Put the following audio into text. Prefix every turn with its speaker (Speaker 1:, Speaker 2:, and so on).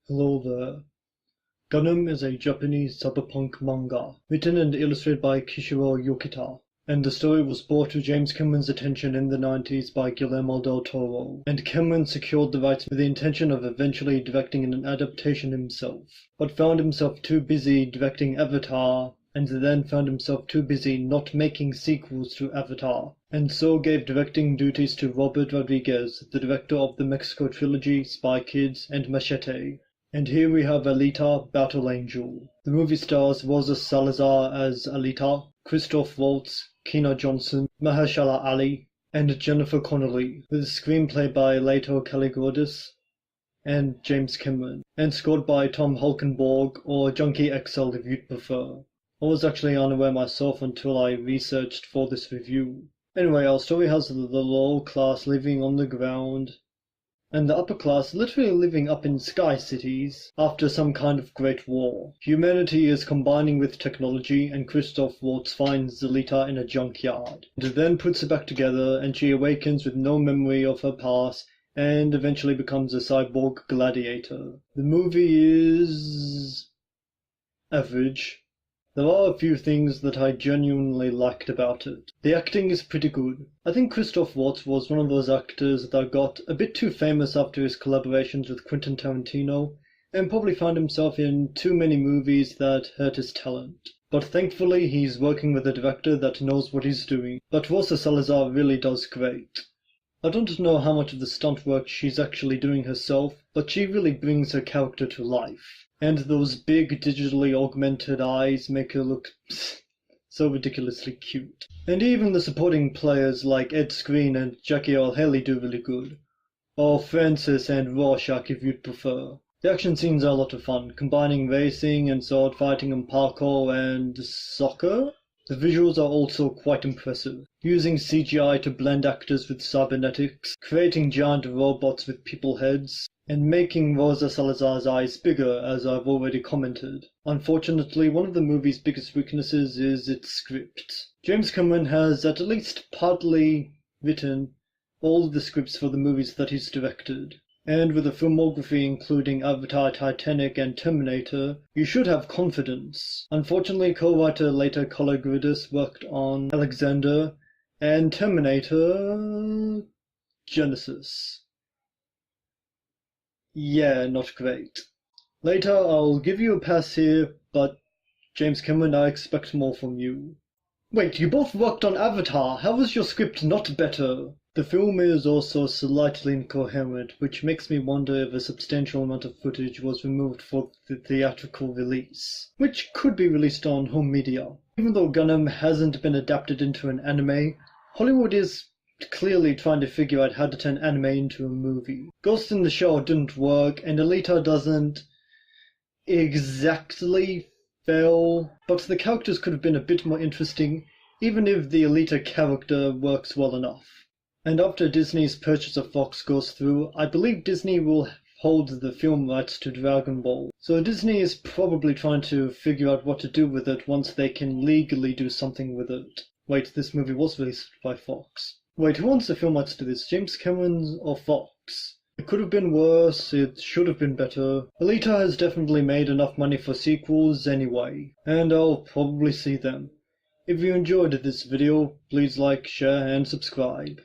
Speaker 1: Hello there. Gunnm is a Japanese cyberpunk manga, written and illustrated by Kishiro Yokita, and the story was brought to James Cameron's attention in the 90s by Guillermo del Toro, and Cameron secured the rights with the intention of eventually directing an adaptation himself, but found himself too busy directing Avatar, and then found himself too busy not making sequels to Avatar, and so gave directing duties to Robert Rodriguez, the director of the Mexico trilogy, Spy Kids, and Machete. And here we have Alita, Battle Angel. The movie stars Rosa Salazar as Alita, Christoph Waltz, Keena Johnson, Mahershala Ali, and Jennifer Connelly, with a screenplay by Leto Kaligoudis and James Cameron, and scored by Tom Hulkenborg, or Junkie XL if you'd prefer. I was actually unaware myself until I researched for this review. Anyway, our story has the lower class living on the ground, and the upper class literally living up in sky cities after some kind of great war. Humanity is combining with technology, and Christoph Waltz finds Alita in a junkyard, and then puts her back together, and she awakens with no memory of her past, and eventually becomes a cyborg gladiator. The movie is average. There are a few things that I genuinely liked about it. The acting is pretty good. I think Christoph Waltz was one of those actors that got a bit too famous after his collaborations with Quentin Tarantino, and probably found himself in too many movies that hurt his talent. But thankfully he's working with a director that knows what he's doing. But Rosa Salazar really does great. I don't know how much of the stunt work she's actually doing herself, but she really brings her character to life. And those big digitally augmented eyes make her look so ridiculously cute. And even the supporting players like Ed Skrein and Jackie Earle Haley do really good. Or Francis and Rorschach if you'd prefer. The action scenes are a lot of fun, combining racing and sword fighting and parkour and soccer. The visuals are also quite impressive, using CGI to blend actors with cybernetics, creating giant robots with people heads, and making Rosa Salazar's eyes bigger, as I've already commented. Unfortunately, one of the movie's biggest weaknesses is its script. James Cameron has at least partly written all of the scripts for the movies that he's directed. And with a filmography including Avatar, Titanic, and Terminator, you should have confidence. Unfortunately, co-writer Leto Kaligoudis worked on Alexander and Terminator Genesis. Yeah, not great. Later, I'll give you a pass here, but James Cameron, I expect more from you. Wait, you both worked on Avatar. How was your script not better? The film is also slightly incoherent, which makes me wonder if a substantial amount of footage was removed for the theatrical release, which could be released on home media. Even though Gunnm hasn't been adapted into an anime, Hollywood is clearly trying to figure out how to turn anime into a movie. Ghost in the Shell didn't work, and Alita doesn't exactly fail, but the characters could have been a bit more interesting, even if the Alita character works well enough. And after Disney's purchase of Fox goes through, I believe Disney will hold the film rights to Dragon Ball. So Disney is probably trying to figure out what to do with it once they can legally do something with it. Wait, this movie was released by Fox. Wait, who owns the film rights to this? James Cameron or Fox? It could have been worse, it should have been better. Alita has definitely made enough money for sequels anyway, and I'll probably see them. If you enjoyed this video, please like, share, and subscribe.